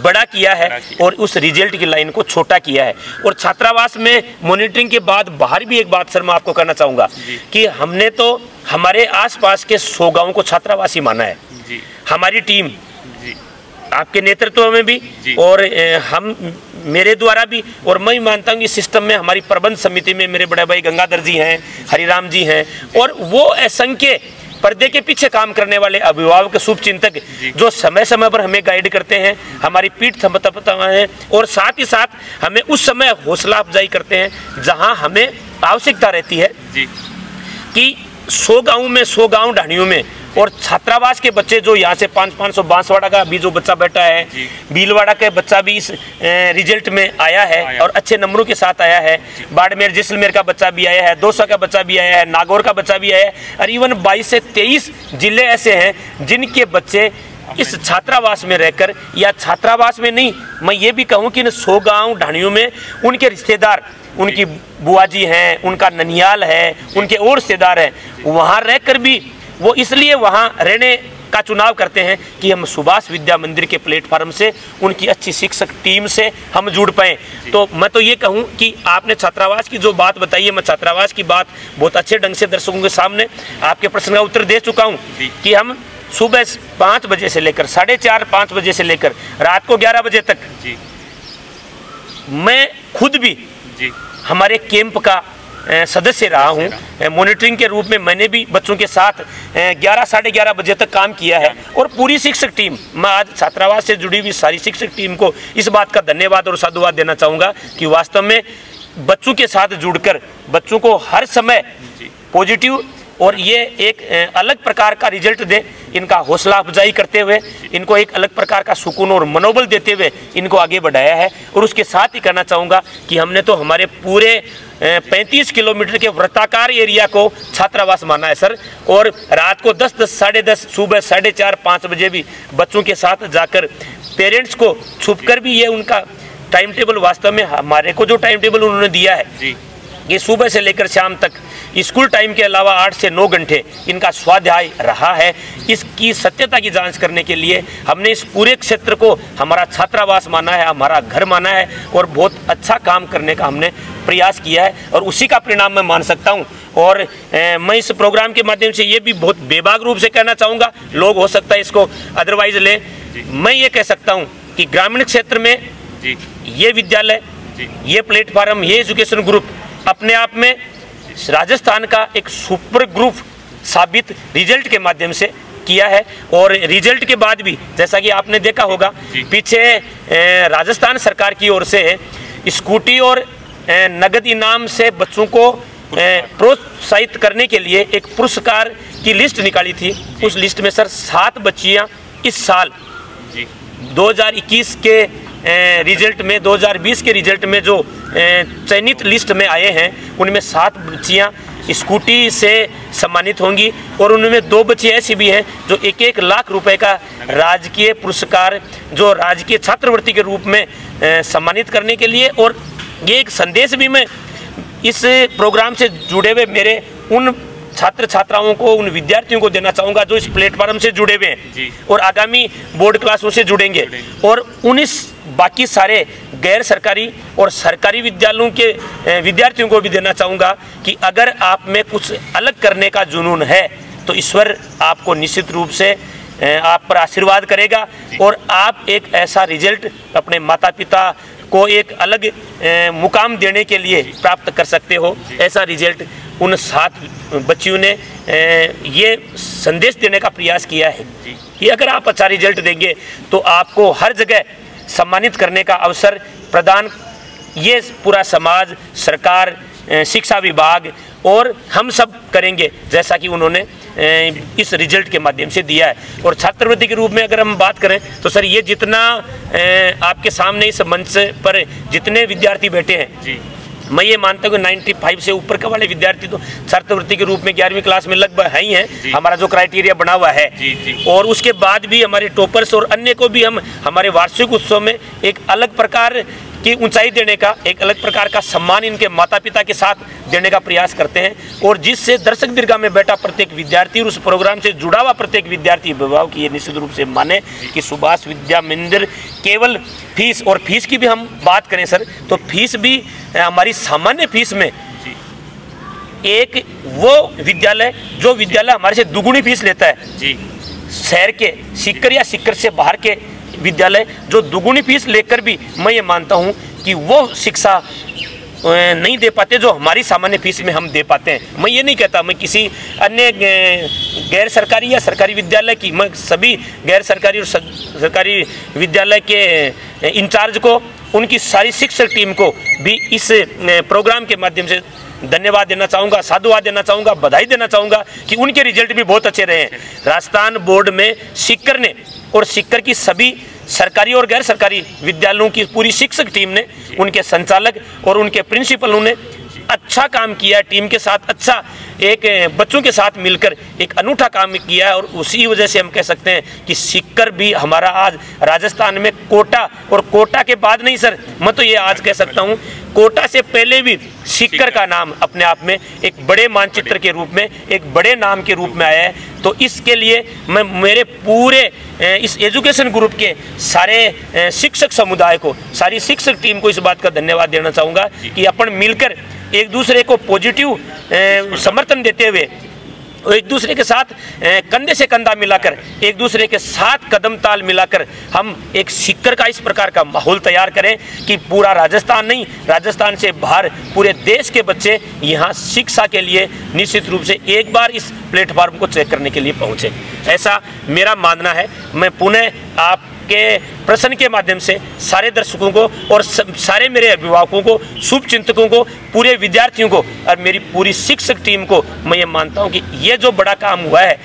Speaker 2: बड़ा किया है और उस रिजल्ट की लाइन को छोटा किया है। और छात्रावास में मॉनिटरिंग के बाद बाहर भी एक बात सर मैं आपको कहना चाहूँगा कि हमने तो हमारे आसपास के 100 गाँव को छात्रावासी माना है। हमारी टीम आपके नेतृत्व में भी और हम मेरे द्वारा भी, और मैं मानता हूँ कि सिस्टम में हमारी प्रबंध समिति में मेरे बड़े भाई गंगाधर जी हैं, हरिराम जी हैं, और वो असंख्य पर्दे के पीछे काम करने वाले अभिभावक शुभचिंतक जो समय समय पर हमें गाइड करते हैं, हमारी पीठ थपथपाते हैं और साथ ही साथ हमें उस समय हौसला अफजाई करते हैं जहां हमें आवश्यकता रहती है कि 100 गाँव में 100 गाँव ढाणियों में और छात्रावास के बच्चे जो यहाँ से 500 बांसवाड़ा का भी जो बच्चा बैठा है, भीलवाड़ा का बच्चा भी इस रिजल्ट में आया है और अच्छे नंबरों के साथ आया है, बाड़मेर जैसलमेर का बच्चा भी आया है, दौसा का बच्चा भी आया है, नागौर का बच्चा भी आया है, और इवन 22 से 23 जिले ऐसे हैं जिनके बच्चे इस छात्रावास में रहकर, या छात्रावास में नहीं, मैं ये भी कहूँ कि इन 100 गाँव ढाणियों में उनके रिश्तेदार, उनकी बुआ जी हैं, उनका ननियाल है, उनके और रिश्तेदार हैं, वहाँ रहकर भी वो इसलिए वहाँ रहने का चुनाव करते हैं कि हम सुभाष विद्या मंदिर के प्लेटफार्म से उनकी अच्छी शिक्षक टीम से हम जुड़ पाएँ। तो मैं तो ये कहूँ कि आपने छात्रावास की जो बात बताई है, मैं छात्रावास की बात बहुत अच्छे ढंग से दर्शकों के सामने आपके प्रश्न का उत्तर दे चुका हूँ कि हम सुबह 5 बजे से लेकर 4:30-5 बजे से लेकर रात को 11 बजे तक मैं खुद भी हमारे कैंप का सदस्य रहा हूँ। मॉनिटरिंग के रूप में मैंने भी बच्चों के साथ 11-11:30 बजे तक काम किया है। और पूरी शिक्षक टीम, मैं आज छात्रावास से जुड़ी हुई सारी शिक्षक टीम को इस बात का धन्यवाद और साधुवाद देना चाहूँगा कि वास्तव में बच्चों के साथ जुड़कर बच्चों को हर समय पॉजिटिव और ये एक अलग प्रकार का रिजल्ट दें। इनका हौसला अफजाई करते हुए, इनको एक अलग प्रकार का सुकून और मनोबल देते हुए इनको आगे बढ़ाया है। और उसके साथ ही कहना चाहूँगा कि हमने तो हमारे पूरे 35 किलोमीटर के वृत्ताकार एरिया को छात्रावास माना है सर। और रात को 10, साढ़े 10, सुबह 4:30, 5 बजे भी बच्चों के साथ जाकर पेरेंट्स को छुपकर भी, ये उनका टाइम टेबल वास्तव में हमारे को जो टाइम टेबल उन्होंने दिया है, ये सुबह से लेकर शाम तक स्कूल टाइम के अलावा 8 से 9 घंटे इनका स्वाध्याय रहा है। इसकी सत्यता की जांच करने के लिए हमने इस पूरे क्षेत्र को हमारा छात्रावास माना है, हमारा घर माना है और बहुत अच्छा काम करने का हमने प्रयास किया है और उसी का परिणाम मैं मान सकता हूं। और मैं इस प्रोग्राम के माध्यम से ये भी बहुत बेबाक रूप से कहना चाहूँगा, लोग हो सकता है इसको अदरवाइज लें, मैं ये कह सकता हूँ कि ग्रामीण क्षेत्र में ये विद्यालय, ये प्लेटफार्म, ये एजुकेशन ग्रुप अपने आप में राजस्थान का एक सुपर ग्रुप साबित रिजल्ट के माध्यम से किया है। और रिजल्ट के बाद भी जैसा कि आपने देखा होगा, पीछे राजस्थान सरकार की ओर से स्कूटी और नगद इनाम से बच्चों को प्रोत्साहित करने के लिए एक पुरस्कार की लिस्ट निकाली थी। उस लिस्ट में सर 7 बच्चियां इस साल 2021 के रिजल्ट में, 2020 के रिजल्ट में जो चयनित लिस्ट में आए हैं, उनमें 7 बच्चियां स्कूटी से सम्मानित होंगी। और उनमें 2 बच्चियां ऐसी भी हैं जो 1-1 लाख रुपए का राजकीय पुरस्कार, जो राजकीय छात्रवृत्ति के रूप में सम्मानित करने के लिए। और ये एक संदेश भी मैं इस प्रोग्राम से जुड़े हुए मेरे उन छात्र छात्राओं को, उन विद्यार्थियों को देना चाहूँगा जो इस प्लेटफॉर्म से जुड़े हुए हैं और आगामी बोर्ड क्लासों से जुड़ेंगे। और 19 बाकी सारे गैर सरकारी और सरकारी विद्यालयों के विद्यार्थियों को भी देना चाहूँगा कि अगर आप में कुछ अलग करने का जुनून है तो ईश्वर आपको निश्चित रूप से आप पर आशीर्वाद करेगा और आप एक ऐसा रिजल्ट अपने माता पिता को एक अलग मुकाम देने के लिए प्राप्त कर सकते हो। ऐसा रिजल्ट उन 7 बच्चियों ने ये संदेश देने का प्रयास किया है कि अगर आप अच्छा रिजल्ट देंगे तो आपको हर जगह सम्मानित करने का अवसर प्रदान ये पूरा समाज, सरकार, शिक्षा विभाग और हम सब करेंगे, जैसा कि उन्होंने इस रिजल्ट के माध्यम से दिया है। और छात्रवृत्ति के रूप में अगर हम बात करें तो सर ये जितना आपके सामने इस मंच पर जितने विद्यार्थी बैठे हैं, मैं ये मानता हूँ कि 95 से ऊपर के वाले विद्यार्थी तो छात्रवृत्ति के रूप में 11वीं क्लास में लगभग है ही हैं। हमारा जो क्राइटेरिया बना हुआ है और उसके बाद भी हमारे टॉपर्स और अन्य को भी हम हमारे वार्षिक उत्सव में एक अलग प्रकार की ऊंचाई देने का, एक अलग प्रकार का सम्मान इनके माता पिता के साथ देने का प्रयास करते हैं। और जिससे दर्शक दीर्घा में बैठा प्रत्येक विद्यार्थी और उस प्रोग्राम से जुड़ा हुआ प्रत्येक विद्यार्थी अभिभावक ये निश्चित रूप से माने कि सुभाष विद्या मंदिर केवल फीस, और फीस की भी हम बात करें सर तो फीस भी हमारी सामान्य फीस में एक वो विद्यालय जो विद्यालय हमारे से दुगुनी फीस लेता है, शहर के सीकर या सीकर से बाहर के विद्यालय जो दुगुनी फीस लेकर भी मैं ये मानता हूँ कि वो शिक्षा नहीं दे पाते जो हमारी सामान्य फीस में हम दे पाते हैं। मैं ये नहीं कहता मैं किसी अन्य गैर सरकारी या सरकारी विद्यालय की, मैं सभी गैर सरकारी और सरकारी विद्यालय के इंचार्ज को, उनकी सारी शिक्षक टीम को भी इस प्रोग्राम के माध्यम से धन्यवाद देना चाहूँगा, साधुवाद देना चाहूँगा, बधाई देना चाहूँगा कि उनके रिजल्ट भी बहुत अच्छे रहे हैं। राजस्थान बोर्ड में सीकर ने और सीकर की सभी सरकारी और गैर सरकारी विद्यालयों की पूरी शिक्षक टीम ने, उनके संचालक और उनके प्रिंसिपलों ने अच्छा काम किया, टीम के साथ अच्छा एक बच्चों के साथ मिलकर एक अनूठा काम किया है। और उसी वजह से हम कह सकते हैं कि सीकर भी हमारा आज राजस्थान में कोटा, और कोटा के बाद नहीं सर, मैं तो ये आज कह सकता हूँ कोटा से पहले भी सीकर का नाम अपने आप में एक बड़े मानचित्र के रूप में, एक बड़े नाम के रूप में आया है। तो इसके लिए मैं मेरे पूरे इस एजुकेशन ग्रुप के सारे शिक्षक समुदाय को, सारी शिक्षक टीम को इस बात का धन्यवाद देना चाहूँगा कि अपन मिलकर एक दूसरे को पॉजिटिव समर्थन देते हुए, एक दूसरे के साथ कंधे से कंधा मिलाकर, एक दूसरे के साथ कदम ताल मिलाकर हम एक सीकर का इस प्रकार का माहौल तैयार करें कि पूरा राजस्थान नहीं, राजस्थान से बाहर पूरे देश के बच्चे यहाँ शिक्षा के लिए निश्चित रूप से एक बार इस प्लेटफॉर्म को चेक करने के लिए पहुँचे। ऐसा मेरा मानना है। मैं पुनः आप के प्रश्न के माध्यम से सारे दर्शकों को और सारे मेरे अभिभावकों को, शुभ चिंतकों को, पूरे विद्यार्थियों को और मेरी पूरी शिक्षक टीम को मैं ये मानता हूँ कि ये जो बड़ा काम हुआ है,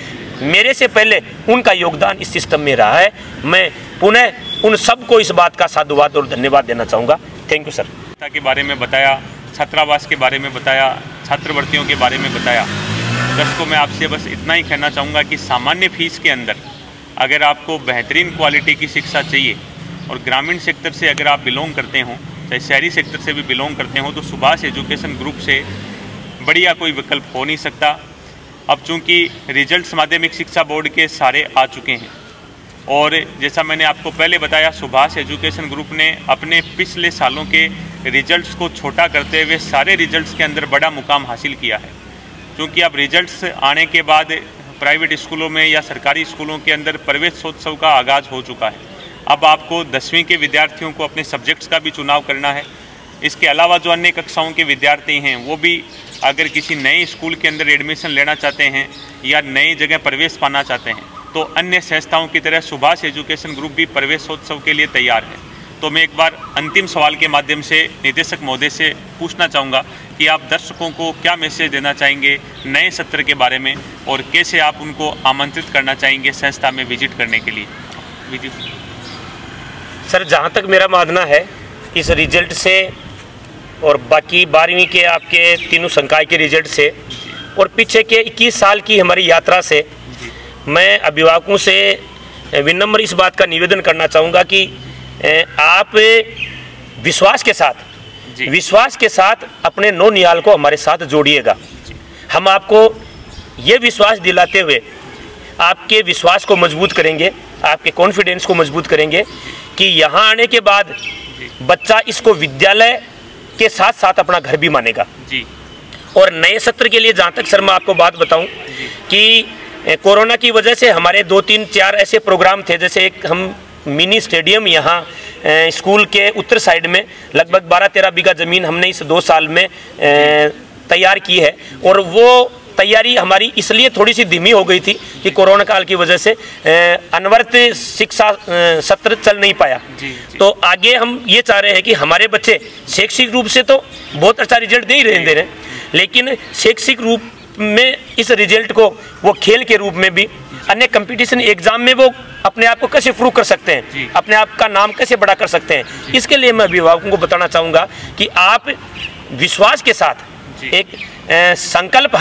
Speaker 2: मेरे से पहले उनका योगदान इस सिस्टम में रहा है। मैं पुनः उन सबको इस बात का साधुवाद और धन्यवाद देना चाहूँगा। Thank you sir.
Speaker 1: के बारे में बताया, छात्रावास के बारे में बताया, छात्रवृत्तियों के बारे में बताया। दर्शकों, मैं आपसे बस इतना ही कहना चाहूँगा कि सामान्य फीस के अंदर अगर आपको बेहतरीन क्वालिटी की शिक्षा चाहिए और ग्रामीण सेक्टर से अगर आप बिलोंग करते हों, चाहे शहरी सेक्टर से भी बिलोंग करते हों, तो सुभाष एजुकेशन ग्रुप से बढ़िया कोई विकल्प हो नहीं सकता। अब चूँकि रिजल्ट्स माध्यमिक शिक्षा बोर्ड के सारे आ चुके हैं और जैसा मैंने आपको पहले बताया, सुभाष एजुकेशन ग्रुप ने अपने पिछले सालों के रिजल्ट्स को छोटा करते हुए सारे रिजल्ट्स के अंदर बड़ा मुकाम हासिल किया है। क्योंकि अब रिजल्ट्स आने के बाद प्राइवेट स्कूलों में या सरकारी स्कूलों के अंदर प्रवेशोत्सव का आगाज़ हो चुका है। अब आपको 10वीं के विद्यार्थियों को अपने सब्जेक्ट्स का भी चुनाव करना है। इसके अलावा जो अन्य कक्षाओं के विद्यार्थी हैं वो भी अगर किसी नए स्कूल के अंदर एडमिशन लेना चाहते हैं या नई जगह प्रवेश पाना चाहते हैं तो अन्य संस्थाओं की तरह सुभाष एजुकेशन ग्रुप भी प्रवेशोत्सव के लिए तैयार है। तो मैं एक बार अंतिम सवाल के माध्यम से निदेशक महोदय से पूछना चाहूँगा कि आप दर्शकों को क्या मैसेज देना चाहेंगे नए सत्र के बारे में और कैसे आप उनको आमंत्रित करना चाहेंगे संस्था में विजिट करने के लिए।
Speaker 2: सर, जहाँ तक मेरा मानना है इस रिजल्ट से और बाकी 12वीं के आपके तीनों संकाय के रिजल्ट से और पीछे के 21 साल की हमारी यात्रा से मैं अभिभावकों से विनम्र इस बात का निवेदन करना चाहूँगा कि आप विश्वास के साथ अपने नौनिहाल को हमारे साथ जोड़िएगा। हम आपको ये विश्वास दिलाते हुए आपके विश्वास को मजबूत करेंगे, आपके कॉन्फिडेंस को मजबूत करेंगे कि यहाँ आने के बाद बच्चा इसको विद्यालय के साथ साथ अपना घर भी मानेगा जी। और नए सत्र के लिए जहाँ तक सर मैं आपको बात बताऊँ कि कोरोना की वजह से हमारे 2-3-4 ऐसे प्रोग्राम थे, जैसे एक हम मिनी स्टेडियम यहाँ स्कूल के उत्तर साइड में लगभग 12-13 बीघा ज़मीन हमने इस 2 साल में तैयार की है और वो तैयारी हमारी इसलिए थोड़ी सी धीमी हो गई थी कि कोरोना काल की वजह से अनवरत शिक्षा सत्र चल नहीं पाया जी। तो आगे हम ये चाह रहे हैं कि हमारे बच्चे शैक्षिक रूप से तो बहुत अच्छा रिजल्ट दे रहे हैं, लेकिन शैक्षिक रूप में इस रिजल्ट को वो खेल के रूप में भी अन्य कंपटीशन एग्जाम में वो अपने आप को कैसे प्रूव कर सकते हैं, अपने आप का नाम कैसे बड़ा कर सकते हैं। इसके लिए मैं अभिभावकों को बताना चाहूँगा कि आप विश्वास के साथ एक संकल्प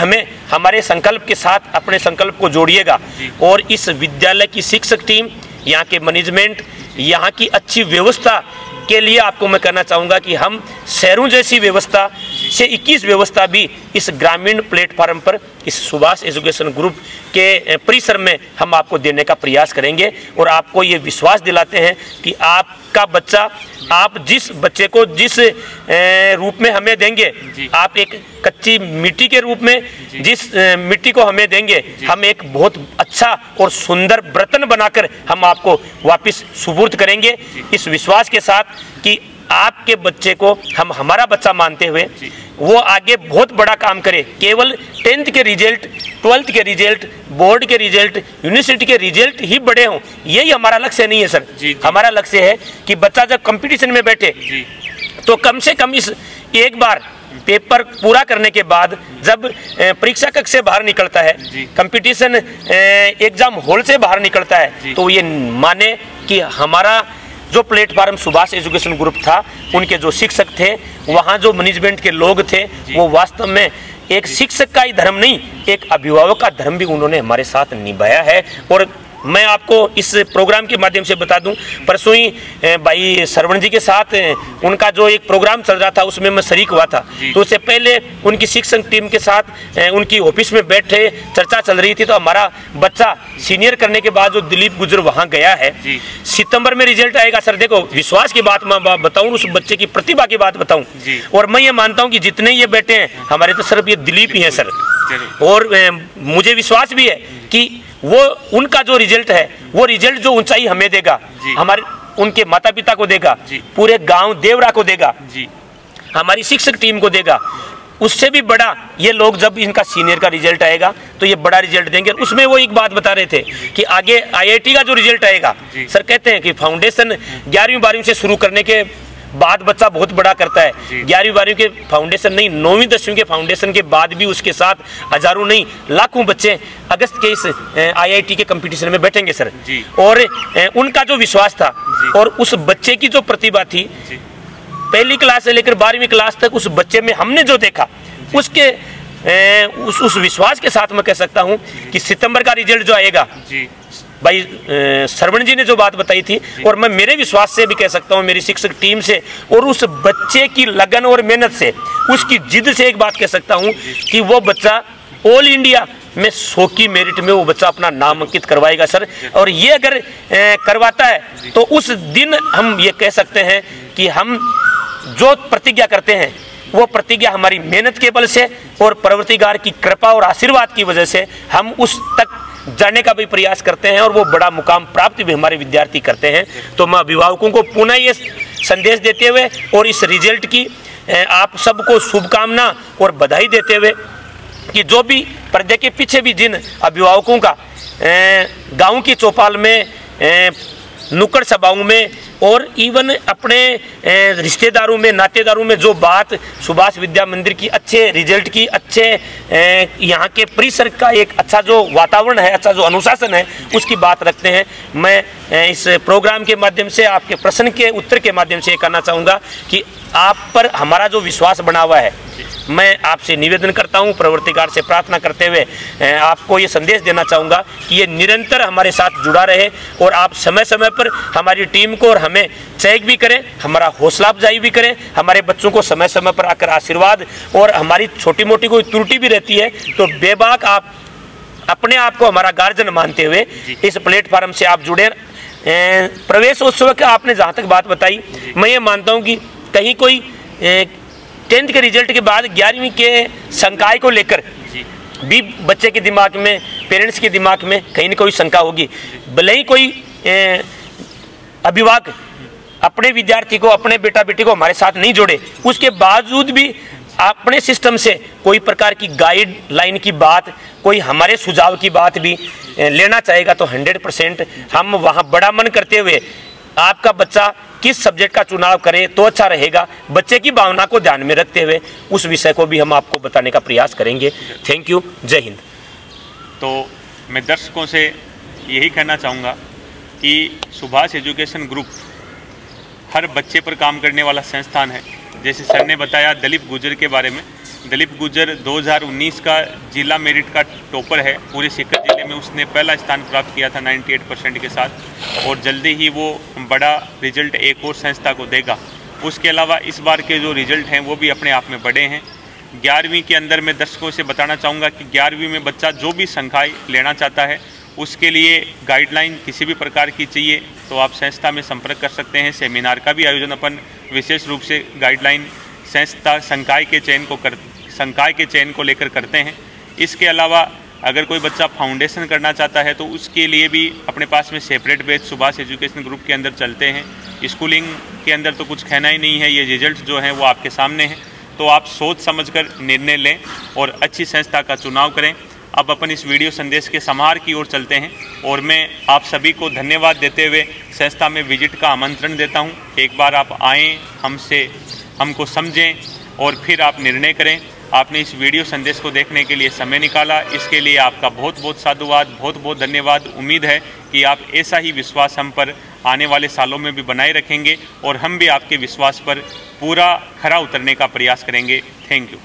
Speaker 2: हमारे संकल्प के साथ अपने संकल्प को जोड़िएगा और इस विद्यालय की शिक्षक टीम, यहाँ के मैनेजमेंट, यहाँ की अच्छी व्यवस्था के लिए आपको मैं कहना चाहूँगा कि हम शहरों जैसी व्यवस्था से 21 व्यवस्था भी इस ग्रामीण प्लेटफार्म पर इस सुभाष एजुकेशन ग्रुप के परिसर में हम आपको देने का प्रयास करेंगे और आपको ये विश्वास दिलाते हैं कि आपका बच्चा, आप जिस बच्चे को जिस रूप में हमें देंगे, आप एक कच्ची मिट्टी के रूप में जिस मिट्टी को हमें देंगे, हम एक बहुत अच्छा और सुंदर बर्तन बनाकर हम आपको वापस सुपुर्द करेंगे इस विश्वास के साथ कि आपके बच्चे को हम हमारा बच्चा मानते हुए वो आगे बहुत बड़ा काम करे। केवल 10th के रिजल्ट, 12th के रिजल्ट, बोर्ड के रिजल्ट, यूनिवर्सिटी के रिजल्ट ही बड़े हों, यही हमारा लक्ष्य नहीं है सर। हमारा लक्ष्य है कि बच्चा जब कंपटीशन में बैठे तो कम से कम इस एक बार पेपर पूरा करने के बाद जब परीक्षा कक्ष से बाहर निकलता है, कंपटीशन एग्जाम हॉल से बाहर निकलता है, तो ये माने कि हमारा जो प्लेटफार्म सुभाष एजुकेशन ग्रुप था, उनके जो शिक्षक थे, वहाँ जो मैनेजमेंट के लोग थे, वो वास्तव में एक शिक्षक का ही धर्म नहीं, एक अभिभावक का धर्म भी उन्होंने हमारे साथ निभाया है। और मैं आपको इस प्रोग्राम के माध्यम से बता दूं, परसों ही भाई सरवण जी के साथ उनका जो एक प्रोग्राम चल रहा था उसमें मैं शरीक हुआ था। तो उससे पहले उनकी शिक्षक टीम के साथ उनकी ऑफिस में बैठे चर्चा चल रही थी। तो हमारा बच्चा सीनियर करने के बाद जो दिलीप गुजर वहाँ गया है, सितंबर में रिजल्ट आएगा सर। देखो, विश्वास की बात मैं बताऊँ, उस बच्चे की प्रतिभा की बात बताऊँ, और मैं ये मानता हूँ कि जितने ये बैठे हैं हमारे तो सिर्फ ये दिलीप ही हैं सर। और मुझे विश्वास भी है कि वो उनका जो रिजल्ट है, वो रिजल्ट जो ऊंचाई हमें देगा, हमारे उनके माता पिता को देगा, पूरे गांव देवरा को देगा, हमारी शिक्षक टीम को देगा, उससे भी बड़ा ये लोग जब इनका सीनियर का रिजल्ट आएगा तो ये बड़ा रिजल्ट देंगे। उसमें वो एक बात बता रहे थे कि आगे आईआईटी का जो रिजल्ट आएगा, सर कहते हैं कि फाउंडेशन 11वीं 12वीं से शुरू करने के बाद बच्चा बहुत बड़ा करता है। 11वीं 12वीं के फाउंडेशन नहीं, 9वीं 10वीं के फाउंडेशन के बाद भी उसके साथ हजारों नहीं लाखों बच्चे अगस्त के इस आईआईटी के कंपटीशन में बैठेंगे सर। और उनका जो विश्वास था और उस बच्चे की जो प्रतिभा थी, पहली क्लास से लेकर 12वीं क्लास तक उस बच्चे में हमने जो देखा, उसके उस विश्वास के साथ मैं कह सकता हूं कि सितंबर का रिजल्ट जो आएगा, भाई श्रवण जी ने जो बात बताई थी, और मैं मेरे विश्वास से भी कह सकता हूं, मेरी शिक्षक टीम से और उस बच्चे की लगन और मेहनत से, उसकी जिद से एक बात कह सकता हूं कि वो बच्चा ऑल इंडिया में 100 की मेरिट में वो बच्चा अपना नाम अंकित करवाएगा सर। और ये अगर करवाता है तो उस दिन हम ये कह सकते हैं कि हम जो प्रतिज्ञा करते हैं वो प्रतिज्ञा हमारी मेहनत के बल से और परवरदिगार की कृपा और आशीर्वाद की वजह से हम उस तक जाने का भी प्रयास करते हैं और वो बड़ा मुकाम प्राप्त भी हमारे विद्यार्थी करते हैं। तो मैं अभिभावकों को पुनः ये संदेश देते हुए और इस रिजल्ट की आप सबको शुभकामना और बधाई देते हुए कि जो भी पर्दे के पीछे भी जिन अभिभावकों का गांव की चौपाल में, नुक्कड़ सभाओं में और इवन अपने रिश्तेदारों में, नातेदारों में जो बात सुभाष विद्या मंदिर की अच्छे रिजल्ट की, अच्छे यहाँ के परिसर का एक अच्छा जो वातावरण है, अच्छा जो अनुशासन है, उसकी बात रखते हैं। मैं इस प्रोग्राम के माध्यम से आपके प्रश्न के उत्तर के माध्यम से ये कहना चाहूँगा कि आप पर हमारा जो विश्वास बना हुआ है, मैं आपसे निवेदन करता हूं, परवरदिगार से प्रार्थना करते हुए आपको ये संदेश देना चाहूँगा कि ये निरंतर हमारे साथ जुड़ा रहे और आप समय समय पर हमारी टीम को और हमें चेक भी करें, हमारा हौसला अफजाई भी करें, हमारे बच्चों को समय समय पर आकर आशीर्वाद, और हमारी छोटी मोटी कोई त्रुटि भी रहती है तो बेबाक आप अपने आप को हमारा गार्जियन मानते हुए इस प्लेटफार्म से आप जुड़े। प्रवेश उत्सव का आपने जहाँ तक बात बताई, मैं ये मानता हूँ कि कहीं कोई 10th के रिजल्ट के बाद 11वीं के संकाय को लेकर भी बच्चे के दिमाग में, पेरेंट्स के दिमाग में कहीं ना कोई शंका होगी। भले ही कोई अभिभावक अपने विद्यार्थी को, अपने बेटा बेटी को हमारे साथ नहीं जोड़े, उसके बावजूद भी अपने सिस्टम से कोई प्रकार की गाइडलाइन की बात, कोई हमारे सुझाव की बात भी लेना चाहेगा तो 100% हम वहाँ बड़ा मन करते हुए आपका बच्चा किस सब्जेक्ट का चुनाव करे तो अच्छा रहेगा, बच्चे की भावना को ध्यान में रखते हुए उस विषय को भी हम आपको बताने का प्रयास करेंगे। थैंक यू, जय हिंद।
Speaker 1: तो मैं दर्शकों से यही कहना चाहूँगा कि सुभाष एजुकेशन ग्रुप हर बच्चे पर काम करने वाला संस्थान है। जैसे सर ने बताया दिलीप गुर्जर के बारे में, दिलीप गुर्जर 2019 का जिला मेरिट का टॉपर है। पूरे सीकर जिले में उसने पहला स्थान प्राप्त किया था 98% के साथ, और जल्दी ही वो बड़ा रिजल्ट एक और संस्था को देगा। उसके अलावा इस बार के जो रिजल्ट हैं वो भी अपने आप में बड़े हैं। 11वीं के अंदर मैं दर्शकों से बताना चाहूँगा कि 11वीं में बच्चा जो भी संकाय लेना चाहता है उसके लिए गाइडलाइन किसी भी प्रकार की चाहिए तो आप संस्था में संपर्क कर सकते हैं। सेमिनार का भी आयोजन अपन विशेष रूप से गाइडलाइन संस्था संकाय के चयन को लेकर करते हैं। इसके अलावा अगर कोई बच्चा फाउंडेशन करना चाहता है तो उसके लिए भी अपने पास में separate batch Subhash education group के अंदर चलते हैं। स्कूलिंग के अंदर तो कुछ कहना ही नहीं है, ये रिजल्ट जो हैं वो आपके सामने हैं, तो आप सोच समझकर निर्णय लें और अच्छी संस्था का चुनाव करें। अब अपन इस वीडियो संदेश के समाहार की ओर चलते हैं और मैं आप सभी को धन्यवाद देते हुए संस्था में विजिट का आमंत्रण देता हूं। एक बार आप आएँ, हमको समझें और फिर आप निर्णय करें। आपने इस वीडियो संदेश को देखने के लिए समय निकाला, इसके लिए आपका बहुत बहुत साधुवाद, बहुत बहुत धन्यवाद। उम्मीद है कि आप ऐसा ही विश्वास हम पर आने वाले सालों में भी बनाए रखेंगे और हम भी आपके विश्वास पर पूरा खरा उतरने का प्रयास करेंगे। Thank you.